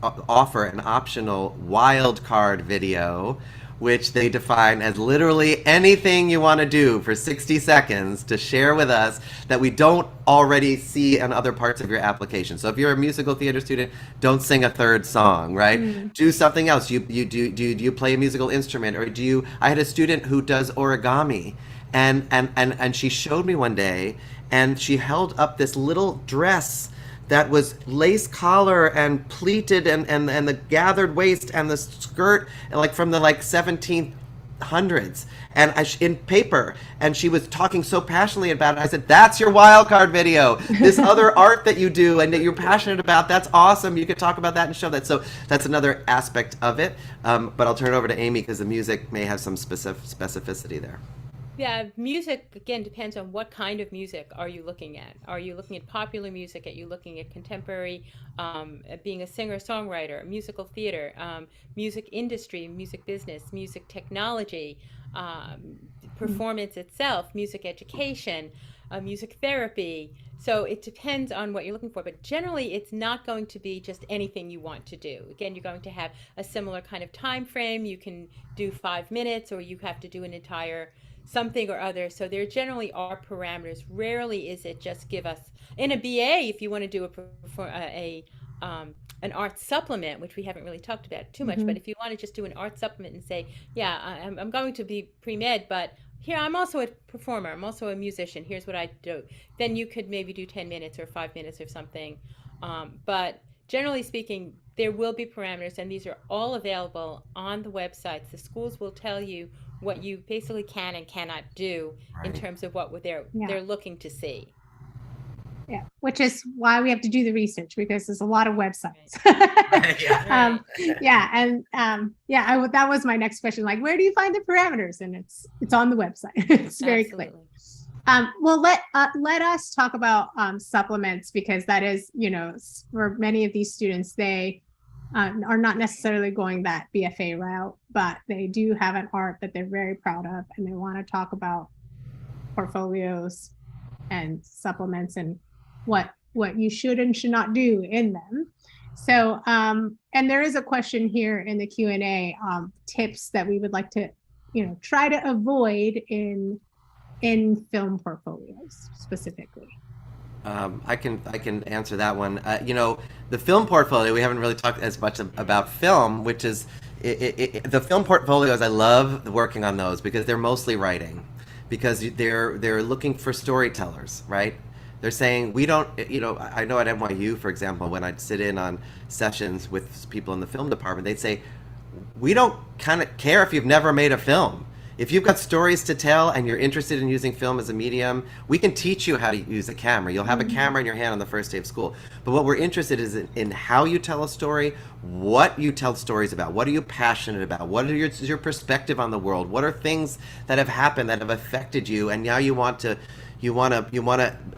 offer an optional wild card video, which they define as literally anything you want to do for 60 seconds to share with us that we don't already see in other parts of your application. So if you're a musical theater student, don't sing a third song, right? Mm. Do something else. Do you play a musical instrument, or I had a student who does origami, and she showed me one day, and she held up this little dress that was lace collar and pleated, and the gathered waist and the skirt like from the 1700s, and in paper, and she was talking so passionately about it. I said, that's your wild card video. This other art that you do and that you're passionate about, that's awesome. You could talk about that and show that. So that's another aspect of it. But I'll turn it over to Amy, because the music may have some specificity there. Yeah, music, again, depends on what kind of music are you looking at. Are you looking at popular music? Are you looking at contemporary, being a singer-songwriter, musical theater, music industry, music business, music technology, performance itself, music education, music therapy? So it depends on what you're looking for, but generally it's not going to be just anything you want to do. Again, you're going to have a similar kind of time frame. You can do 5 minutes, or you have to do an entire something or other. So there generally are parameters. Rarely is it just give us in a BA, if you want to do an art supplement, which we haven't really talked about too much, but if you want to just do an art supplement and say, yeah, I'm going to be pre-med, but here I'm also a performer, I'm also a musician, here's what I do, then you could maybe do 10 minutes or 5 minutes or something. But generally speaking, there will be parameters, and these are all available on the websites. The schools will tell you what you basically can and cannot do in terms of what they're looking to see. Yeah, which is why we have to do the research, because there's a lot of websites. Right. That was my next question. Like, where do you find the parameters? And it's on the website. It's very clear. Well, let us talk about supplements, because that is, for many of these students, they are not necessarily going that BFA route, but they do have an art that they're very proud of, and they want to talk about portfolios and supplements and what you should and should not do in them. So, and there is a question here in the Q&A, tips that we would like to, try to avoid in film portfolios specifically. I can answer that one. The film portfolio, we haven't really talked as much about film, which is the film portfolios. I love working on those because they're mostly writing, because they're looking for storytellers, right? They're saying we don't. I know at NYU, for example, when I'd sit in on sessions with people in the film department, they'd say, we don't kind of care if you've never made a film. If you've got stories to tell and you're interested in using film as a medium, we can teach you how to use a camera. You'll have a camera in your hand on the first day of school. But what we're interested in how you tell a story, what you tell stories about, what are you passionate about, what is your perspective on the world, what are things that have happened that have affected you, and now you want to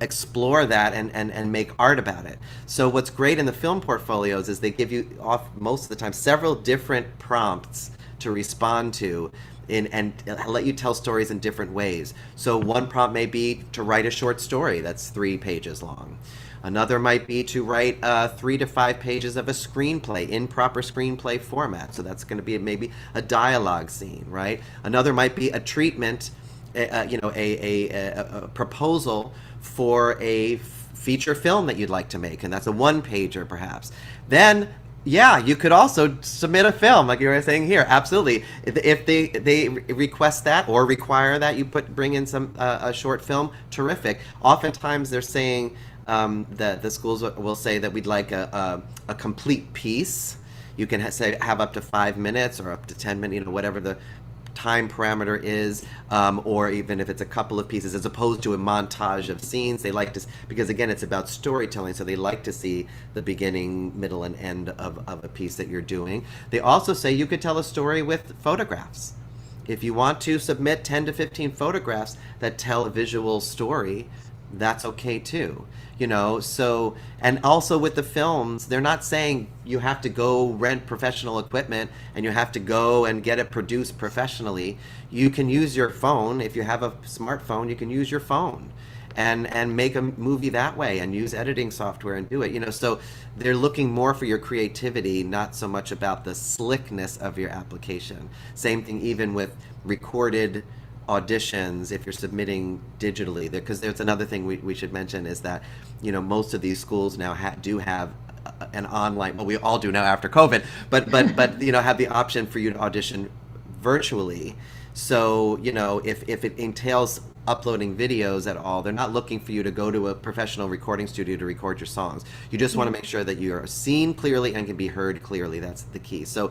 explore that and make art about it. So what's great in the film portfolios is they give you most of the time several different prompts to respond to and let you tell stories in different ways. So one prompt may be to write a short story that's 3 pages long. Another might be to write 3 to 5 pages of a screenplay in proper screenplay format. So that's going to be maybe a dialogue scene, right? Another might be a treatment, a proposal for a feature film that you'd like to make, and that's a 1-pager perhaps. Then you could also submit a film, like you were saying here. Absolutely, if they request that or require that you bring in some a short film, terrific. Oftentimes they're saying that the schools will say that we'd like a complete piece. You can have up to 5 minutes or up to 10 minutes, whatever the time parameter is, or even if it's a couple of pieces, as opposed to a montage of scenes. They like to, because again, it's about storytelling, so they like to see the beginning, middle, and end of a piece that you're doing. They also say you could tell a story with photographs. If you want to submit 10 to 15 photographs that tell a visual story, that's okay too. So, and also with the films, they're not saying you have to go rent professional equipment and you have to go and get it produced professionally. You can use your phone. If you have a smartphone, you can use your phone and make a movie that way and use editing software and do it. So they're looking more for your creativity, not so much about the slickness of your application. Same thing even with recorded auditions if you're submitting digitally, because there's another thing we should mention is that most of these schools now do have an online, well, we all do now after COVID, but have the option for you to audition virtually. So if it entails uploading videos at all, they're not looking for you to go to a professional recording studio to record your songs. You just want to make sure that you're seen clearly and can be heard clearly. That's the key. So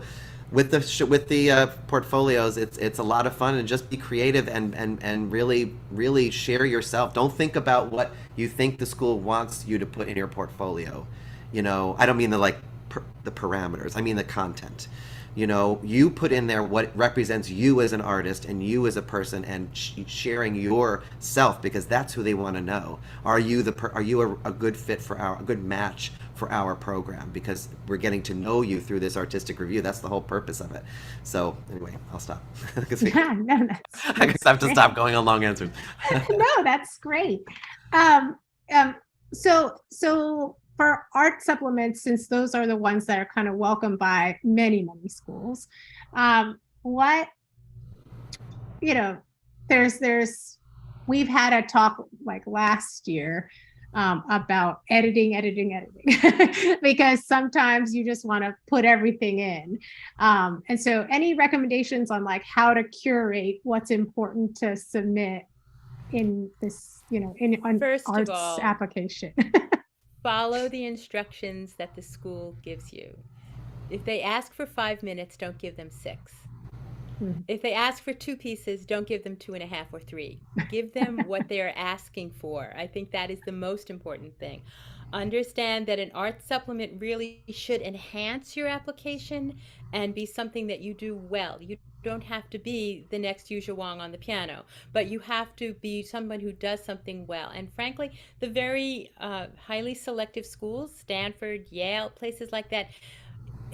with the portfolios, it's a lot of fun, and just be creative and really share yourself. Don't think about what you think the school wants you to put in your portfolio. I don't mean the parameters. I mean the content. You put in there what represents you as an artist and you as a person, and sharing yourself, because that's who they want to know. Are you a good fit for a good match for our program? Because we're getting to know you through this artistic review. That's the whole purpose of it. So anyway, I'll stop. No, I guess I have to stop going on long answers. No, that's great. So for art supplements, since those are the ones that are kind of welcomed by many schools, what there's we've had a talk like last year about editing because sometimes you just want to put everything in, and so any recommendations on like how to curate what's important to submit in this in arts application? Follow the instructions that the school gives you. If they ask for 5 minutes, don't give them 6. If they ask for 2 pieces, don't give them 2.5 or 3. Give them what they're asking for. I think that is the most important thing. Understand that an art supplement really should enhance your application and be something that you do well. You don't have to be the next Yuzha Wang on the piano, but you have to be someone who does something well. And frankly, the very highly selective schools, Stanford, Yale, places like that,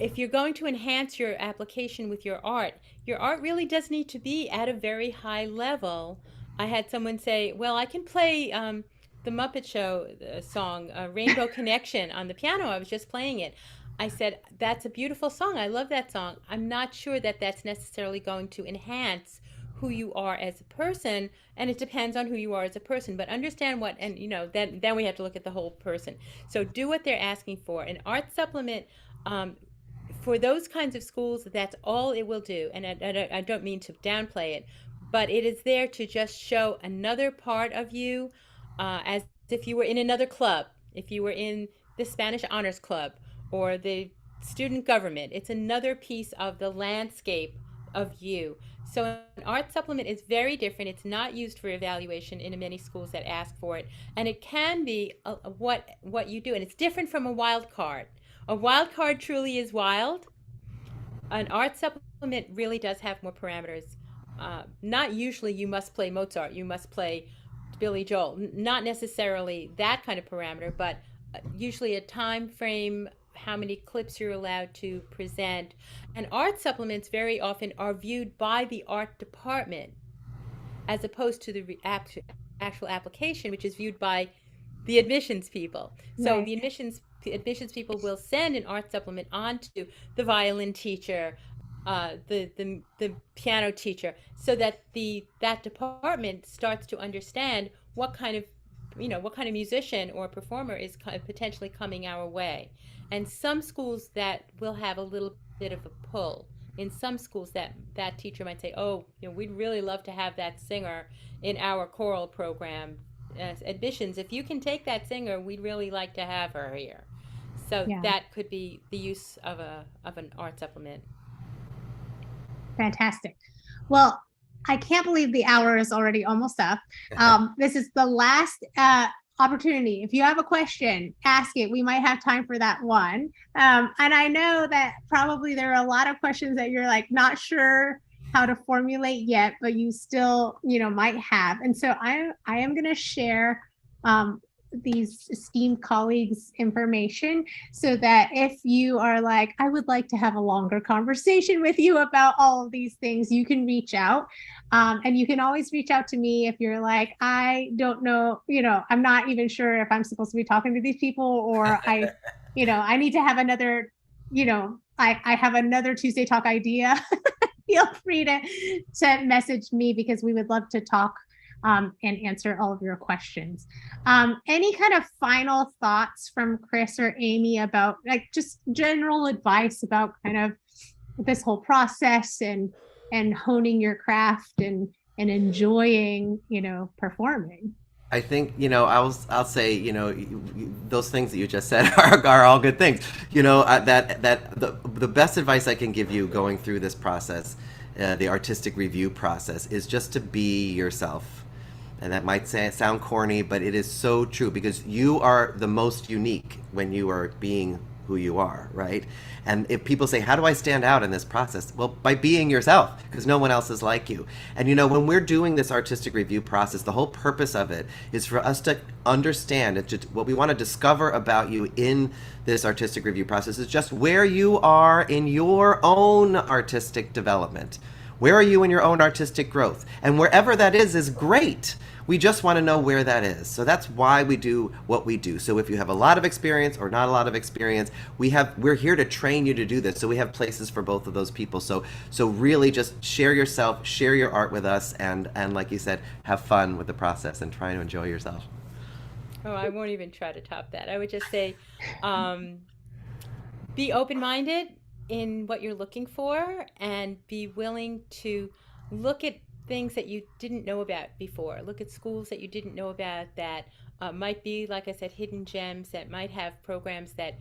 if you're going to enhance your application with your art really does need to be at a very high level. I had someone say, well, I can play the Muppet Show song, Rainbow Connection, on the piano. I was just playing it. I said, that's a beautiful song. I love that song. I'm not sure that that's necessarily going to enhance who you are as a person, and it depends on who you are as a person. But understand what, and then we have to look at the whole person. So do what they're asking for. An art supplement, um, for those kinds of schools, that's all it will do. And I don't mean to downplay it, but it is there to just show another part of you, as if you were in another club, if you were in the Spanish Honors Club or the student government. It's another piece of the landscape of you. So an art supplement is very different. It's not used for evaluation in many schools that ask for it, and it can be what you do, and it's different from a wild card. A wild card truly is wild. An art supplement really does have more parameters. Not usually you must play Mozart, you must play Billy Joel. Not necessarily that kind of parameter, but usually a time frame, how many clips you're allowed to present. And art supplements very often are viewed by the art department as opposed to the actual application, which is viewed by the admissions people. So Right. the admissions people will send an art supplement on to the violin teacher, the piano teacher, so that that department starts to understand what kind of what kind of musician or performer is potentially coming our way. And some schools that will have a little bit of a pull. In some schools, that teacher might say, "Oh, we'd really love to have that singer in our choral program. As admissions, if you can take that singer, we'd really like to have her here." So Yeah. that could be the use of an art supplement. Fantastic. Well, I can't believe the hour is already almost up. This is the last opportunity. If you have a question, ask it. We might have time for that one. And I know that probably there are a lot of questions that you're like not sure how to formulate yet, but you still, might have. And so I am going to share these esteemed colleagues' information so that if you are like, I would like to have a longer conversation with you about all of these things, you can reach out. And you can always reach out to me if you're like, I don't know, I'm not even sure if I'm supposed to be talking to these people, or I need to have another, I have another Tuesday Talk idea. Feel free to message me because we would love to talk and answer all of your questions. Any kind of final thoughts from Chris or Amy about like just general advice about kind of this whole process and honing your craft and enjoying, performing? I think, I'll say, those things that you just said are all good things. The best advice I can give you going through this process, the artistic review process, is just to be yourself. And that might sound corny, but it is so true, because you are the most unique when you are being who you are, right? And if people say, how do I stand out in this process? Well, by being yourself, because no one else is like you. And when we're doing this artistic review process, the whole purpose of it is for us to understand what we want to discover about you in this artistic review process is just where you are in your own artistic development. Where are you in your own artistic growth? And wherever that is great. We just want to know where that is. So that's why we do what we do. So if you have a lot of experience or not a lot of experience, we're here to train you to do this. So we have places for both of those people. So really just share yourself, share your art with us, and like you said, have fun with the process and try to enjoy yourself. Oh, I won't even try to top that. I would just say, be open-minded in what you're looking for, and be willing to look at things that you didn't know about before. Look at schools that you didn't know about that might be, like I said, hidden gems that might have programs that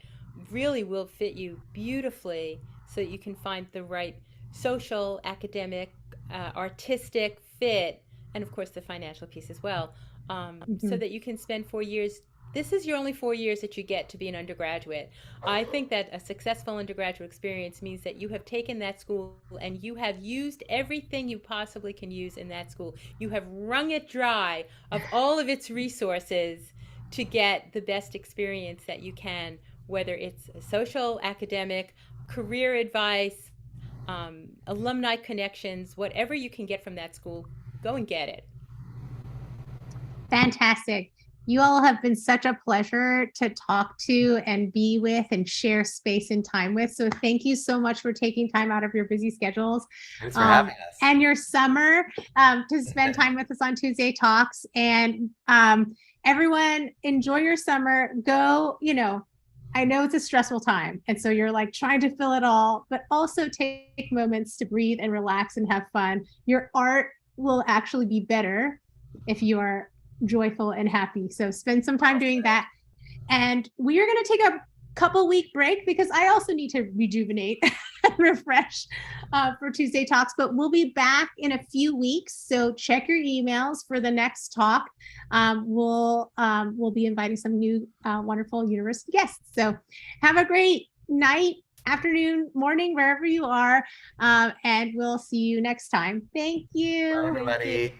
really will fit you beautifully, so that you can find the right social, academic, artistic fit, and of course the financial piece as well, so Mhm. that you can spend 4 years. This is your only 4 years that you get to be an undergraduate. I think that a successful undergraduate experience means that you have taken that school and you have used everything you possibly can use in that school. You have wrung it dry of all of its resources to get the best experience that you can, whether it's social, academic, career advice, alumni connections, whatever you can get from that school, go and get it. Fantastic. You all have been such a pleasure to talk to and be with and share space and time with. So thank you so much for taking time out of your busy schedules Thanks for having us. and your summer to spend time with us on Tuesday Talks. And everyone, enjoy your summer. Go, I know it's a stressful time. And so you're like trying to fill it all, but also take moments to breathe and relax and have fun. Your art will actually be better if you are joyful and happy. So spend some time doing that. And we are going to take a couple week break because I also need to rejuvenate and refresh for Tuesday Talks, but we'll be back in a few weeks. So check your emails for the next talk. We'll be inviting some new wonderful university guests. So have a great night, afternoon, morning, wherever you are. And we'll see you next time. Thank you. Bye, everybody.